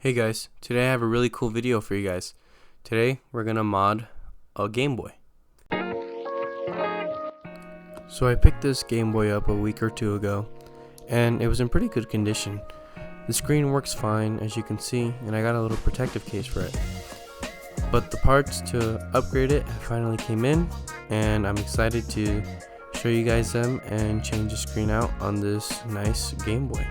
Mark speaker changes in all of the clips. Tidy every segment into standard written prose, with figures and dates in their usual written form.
Speaker 1: Hey guys, today I have a really cool video for you guys. Today we're gonna mod a Game Boy. So I picked this Game Boy up a week or two ago and it was in pretty good condition. The screen works fine as you can see, and I got a little protective case for it. But the parts to upgrade it finally came in and I'm excited to show you guys them and change the screen out on this nice Game Boy.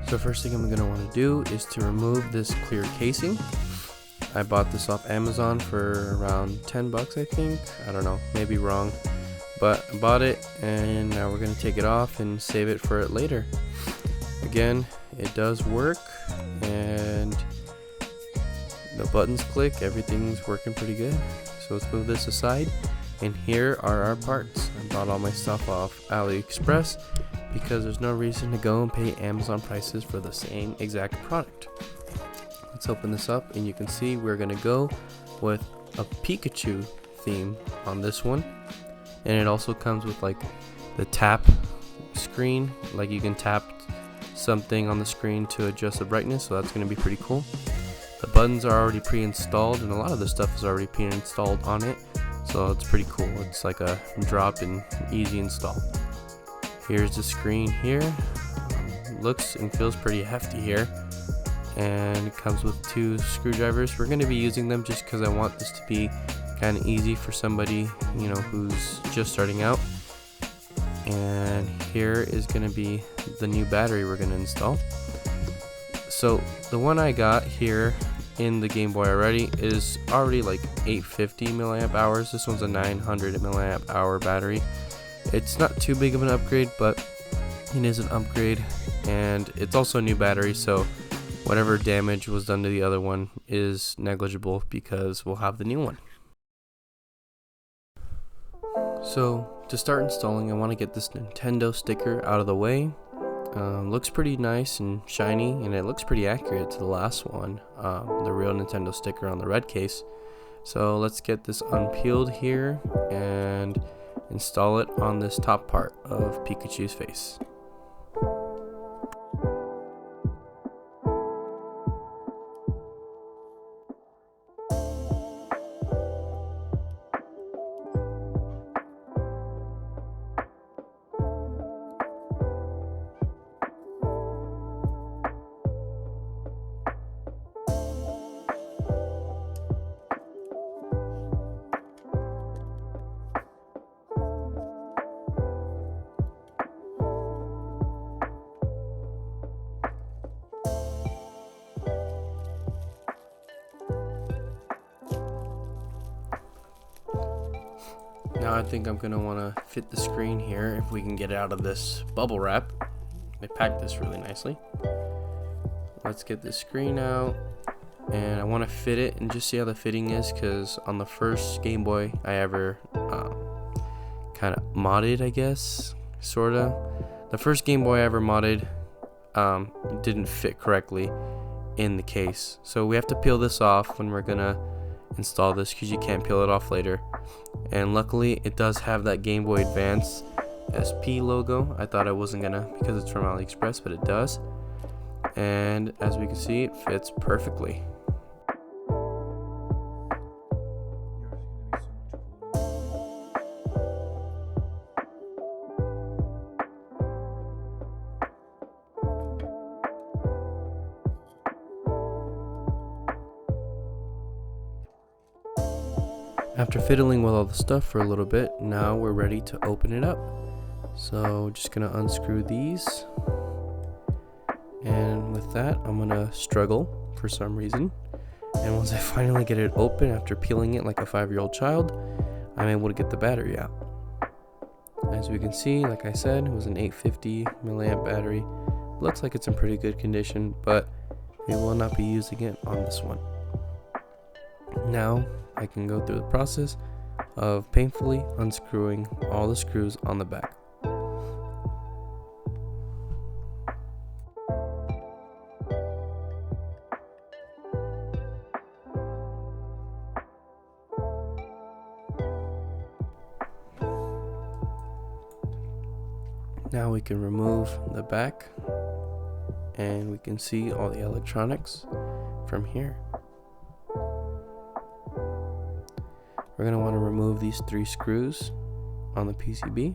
Speaker 1: So first thing I'm going to want to do is to remove this clear casing. I bought this off Amazon for around 10 bucks I think. I don't know, maybe wrong. But I bought it and now we're going to take it off and save it for it later. Again, it does work and the buttons click, everything's working pretty good. So let's move this aside, and here are our parts. I bought all my stuff off AliExpress because there's no reason to go and pay Amazon prices for the same exact product. Let's open this up and you can see we're gonna go with a Pikachu theme on this one, and it also comes with like the tap screen, like you can tap something on the screen to adjust the brightness, so that's gonna be pretty cool. The buttons are already pre-installed and a lot of the stuff is already pre-installed on it, so it's pretty cool. It's like a drop and easy install. Here's the screen here. Looks and feels pretty hefty here, and it comes with 2 screwdrivers. We're going to be using them just because I want this to be kind of easy for somebody, you know, who's just starting out. And here is going to be the new battery we're going to install. So the one I got here in the Game Boy already is already like 850 milliamp hours. This one's a 900 milliamp hour battery. It's not too big of an upgrade, but it is an upgrade, and it's also a new battery, so whatever damage was done to the other one is negligible because we'll have the new one. So to start installing, I want to get this Nintendo sticker out of the way. Looks pretty nice and shiny, and it looks pretty accurate to the last one, the real Nintendo sticker on the red case. So let's get this unpeeled here and install it on this top part of Pikachu's face. Now I think I'm gonna want to fit the screen here if we can get it out of this bubble wrap. They packed this really nicely. Let's get the screen out, and I want to fit it and just see how the fitting is, because on the first Game Boy I ever kind of modded, I guess, sorta. The first Game Boy I ever modded didn't fit correctly in the case, so we have to peel this off when we're gonna install this, because you can't peel it off later. And luckily it does have that Game Boy Advance SP logo. I thought I wasn't gonna because it's from AliExpress, but it does, and as we can see, it fits perfectly. After fiddling with all the stuff for a little bit, now we're ready to open it up. So just gonna unscrew these, and with that I'm gonna struggle for some reason, and once I finally get it open after peeling it like a 5-year-old child, I'm able to get the battery out. As we can see, like I said, it was an 850 milliamp battery. Looks like it's in pretty good condition, but we will not be using it on this one. Now I can go through the process of painfully unscrewing all the screws on the back. Now we can remove the back and we can see all the electronics from here. We're going to want to remove these 3 screws on the PCB.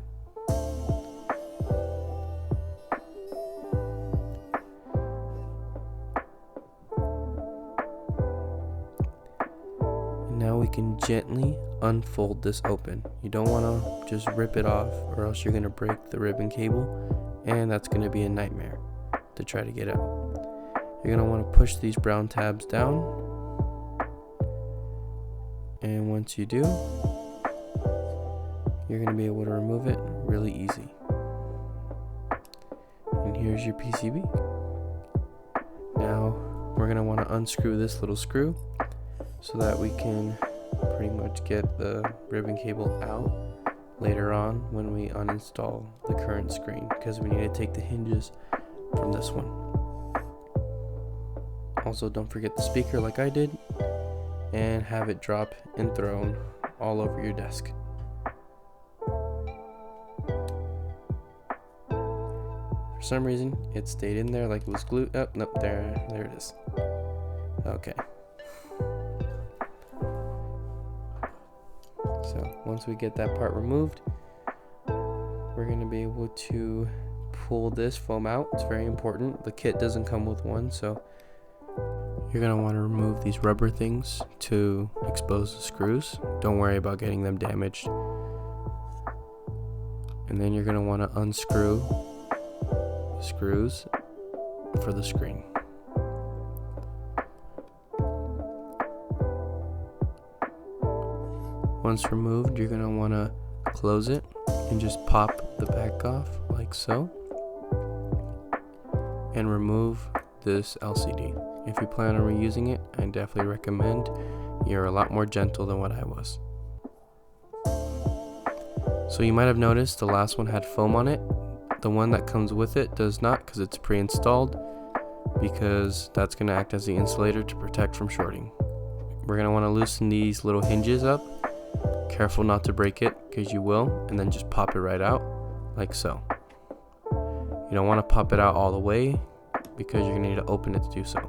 Speaker 1: And now we can gently unfold this open. You don't want to just rip it off, or else you're going to break the ribbon cable, and that's going to be a nightmare to try to get out. You're going to want to push these brown tabs down, and once you do, you're going to be able to remove it really easy. And here's your PCB. Now we're going to want to unscrew this little screw so that we can pretty much get the ribbon cable out later on when we uninstall the current screen, because we need to take the hinges from this one. Also, don't forget the speaker like I did, and have it drop and thrown all over your desk. For some reason it stayed in there like it was glued. Oh, nope, there it is. Okay. So once we get that part removed, we're going to be able to pull this foam out. It's very important. The kit doesn't come with one, so you're going to want to remove these rubber things to expose the screws. Don't worry about getting them damaged. And then you're going to want to unscrew the screws for the screen. Once removed, you're going to want to close it and just pop the back off like so, and remove this LCD. If you plan on reusing it, I definitely recommend. You're a lot more gentle than what I was. So you might have noticed the last one had foam on it. The one that comes with it does not, because it's pre-installed, because that's going to act as the insulator to protect from shorting. We're going to want to loosen these little hinges up. Careful not to break it, because you will, and then just pop it right out like so. You don't want to pop it out all the way, because you're going to need to open it to do so.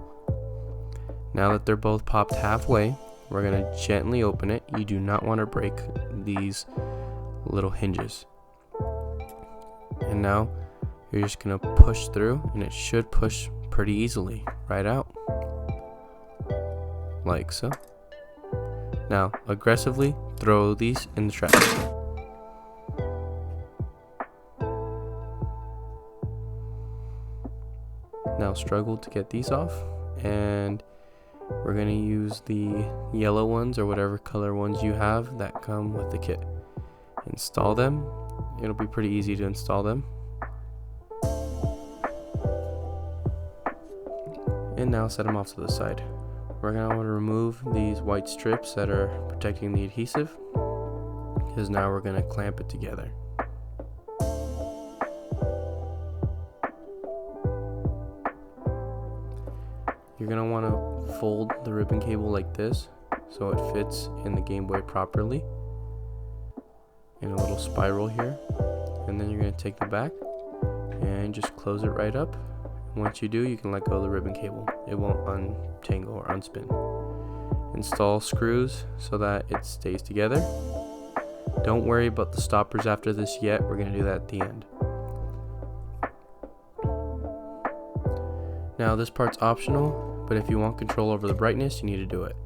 Speaker 1: Now that they're both popped halfway, we're going to gently open it. You do not want to break these little hinges. And now you're just going to push through, and it should push pretty easily right out like so. Now aggressively throw these in the trash. Now struggle to get these off, and we're going to use the yellow ones or whatever color ones you have that come with the kit. Install them. It'll be pretty easy to install them. And now set them off to the side. We're going to want to remove these white strips that are protecting the adhesive, because now we're going to clamp it together. You're going to want to fold the ribbon cable like this so it fits in the Game Boy properly in a little spiral here. And then you're going to take the back and just close it right up. Once you do, you can let go of the ribbon cable. It won't untangle or unspin. Install screws so that it stays together. Don't worry about the stoppers after this yet. We're going to do that at the end. Now this part's optional, but if you want control over the brightness, you need to do it.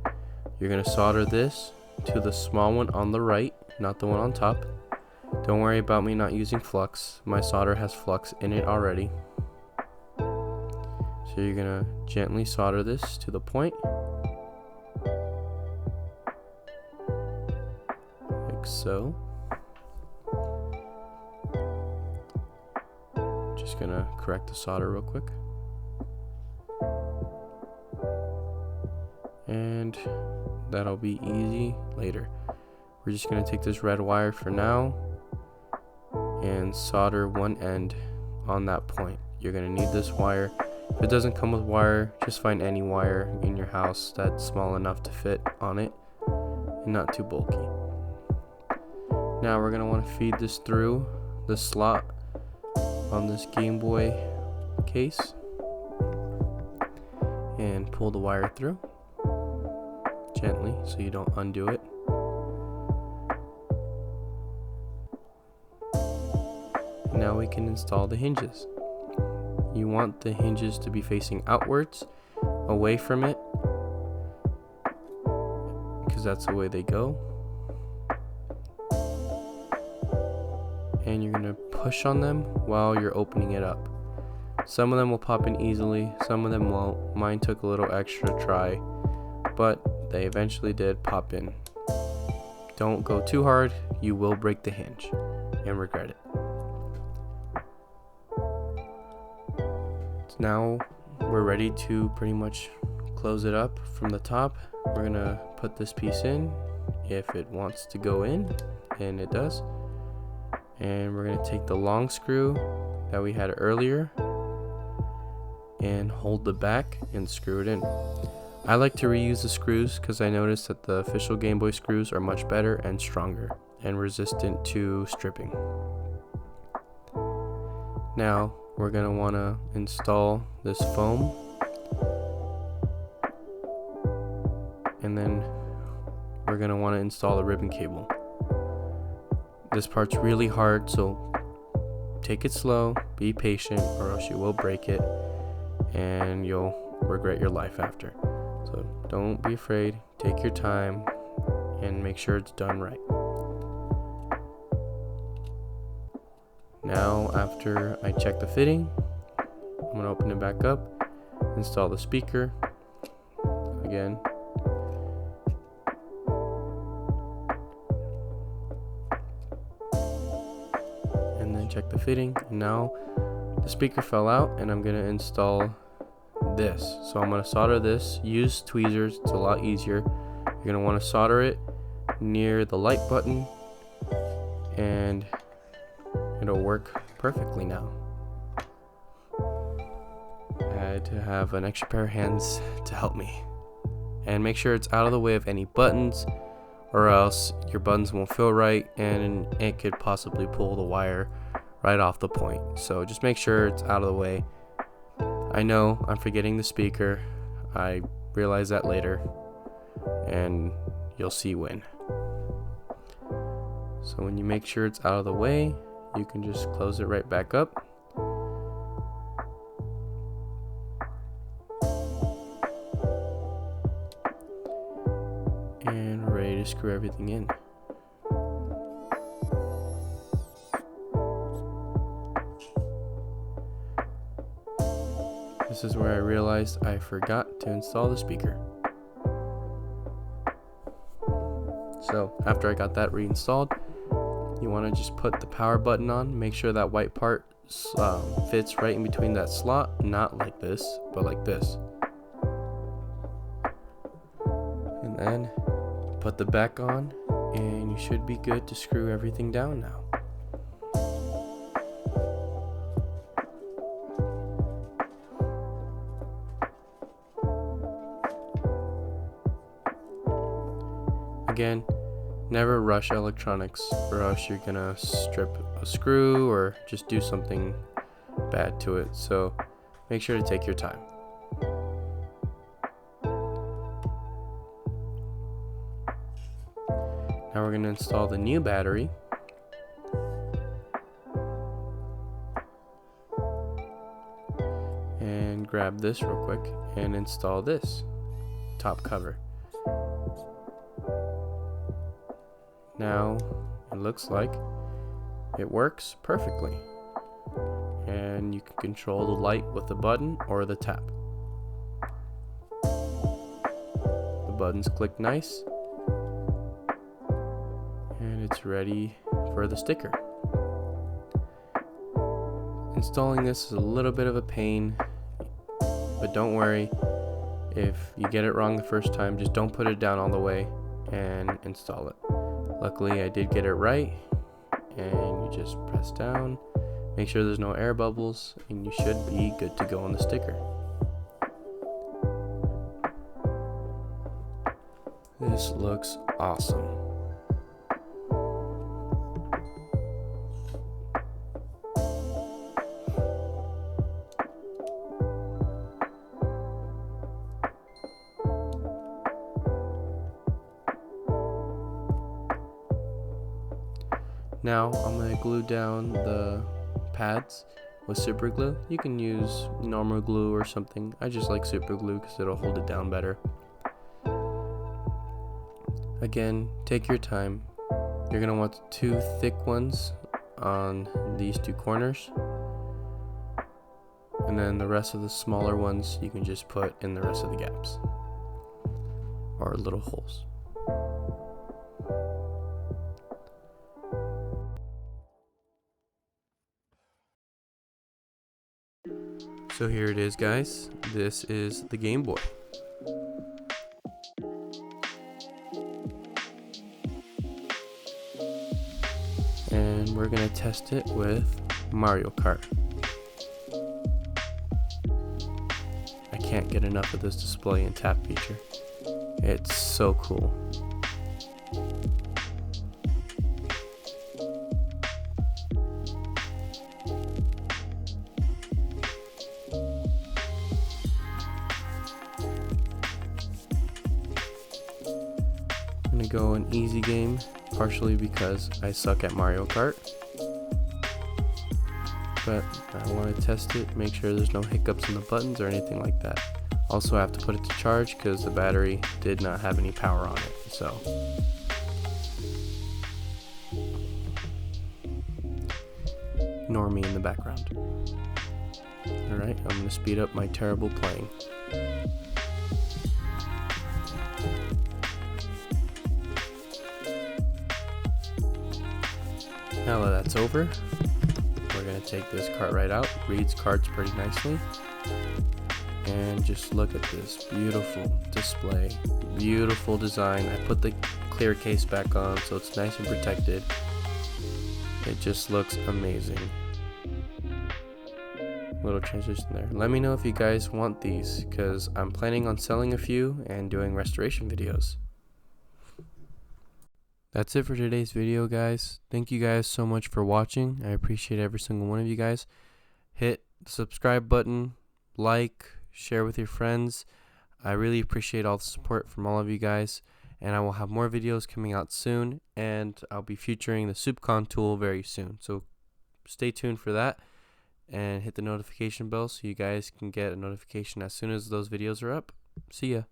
Speaker 1: You're going to solder this to the small one on the right, not the one on top. Don't worry about me not using flux. My solder has flux in it already. So you're going to gently solder this to the point. Like so. Just going to correct the solder real quick. And that'll be easy later. We're just going to take this red wire for now and solder one end on that point. You're going to need this wire. If it doesn't come with wire, just find any wire in your house that's small enough to fit on it and not too bulky. Now we're going to want to feed this through the slot on this Game Boy case and pull the wire through gently so you don't undo it. Now we can install the hinges. You want the hinges to be facing outwards, away from it, because that's the way they go. And you're going to push on them while you're opening it up. Some of them will pop in easily, some of them won't. Mine took a little extra try, but they eventually did pop in. Don't go too hard, you will break the hinge and regret it. So now we're ready to pretty much close it up from the top. We're gonna put this piece in if it wants to go in, and it does. And we're going to take the long screw that we had earlier and hold the back and screw it in. I like to reuse the screws because I noticed that the official Game Boy screws are much better and stronger and resistant to stripping. Now we're going to want to install this foam, and then we're going to want to install the ribbon cable. This part's really hard, so take it slow, be patient, or else you will break it and you'll regret your life after. So don't be afraid, take your time and make sure it's done right. Now after I check the fitting, I'm going to open it back up, install the speaker again. Check the fitting. Now the speaker fell out and I'm going to install this. So I'm going to solder this. Use tweezers, it's a lot easier. You're going to want to solder it near the light button and it'll work perfectly now. I had to have an extra pair of hands to help me. And make sure it's out of the way of any buttons, or else your buttons won't feel right and it could possibly pull the wire right off the point. So just make sure it's out of the way. I know I'm forgetting the speaker. I realize that later, and you'll see when. So when you make sure it's out of the way, you can just close it right back up. And we're ready to screw everything in. This is where I realized I forgot to install the speaker. So after I got that reinstalled, you want to just put the power button on. Make sure that white part fits right in between that slot, not like this, but like this. And then put the back on, and you should be good to screw everything down now. Again, never rush electronics, or else you're gonna strip a screw or just do something bad to it. So make sure to take your time. Now we're gonna install the new battery. And grab this real quick and install this top cover. Now it looks like it works perfectly, and you can control the light with the button or the tap. The buttons click nice, and it's ready for the sticker. Installing this is a little bit of a pain, but don't worry. If you get it wrong the first time, just don't put it down all the way and install it. Luckily I did get it right, and you just press down, make sure there's no air bubbles, and you should be good to go on the sticker. This looks awesome. Now I'm going to glue down the pads with super glue. You can use normal glue or something. I just like super glue because it'll hold it down better. Again, take your time. You're going to want 2 thick ones on these 2 corners, and then the rest of the smaller ones you can just put in the rest of the gaps or little holes. So here it is, guys. This is the Game Boy. And we're gonna test it with Mario Kart. I can't get enough of this display and tap feature. It's so cool. I'm gonna go an easy game, partially because I suck at Mario Kart. But I want to test it, make sure there's no hiccups in the buttons or anything like that. Also, I have to put it to charge because the battery did not have any power on it. So, ignore me in the background. Alright, I'm going to speed up my terrible playing. Now that that's over, we're going to take this cart right out. Reads cards pretty nicely. And just look at this beautiful display, beautiful design. I put the clear case back on so it's nice and protected. It just looks amazing. Little transition there. Let me know if you guys want these, because I'm planning on selling a few and doing restoration videos. That's it for today's video, guys. Thank you guys so much for watching. I appreciate every single one of you guys. Hit the subscribe button, like, share with your friends. I really appreciate all the support from all of you guys, and I will have more videos coming out soon, and I'll be featuring the SoupCon tool very soon. So stay tuned for that, and hit the notification bell so you guys can get a notification as soon as those videos are up. See ya.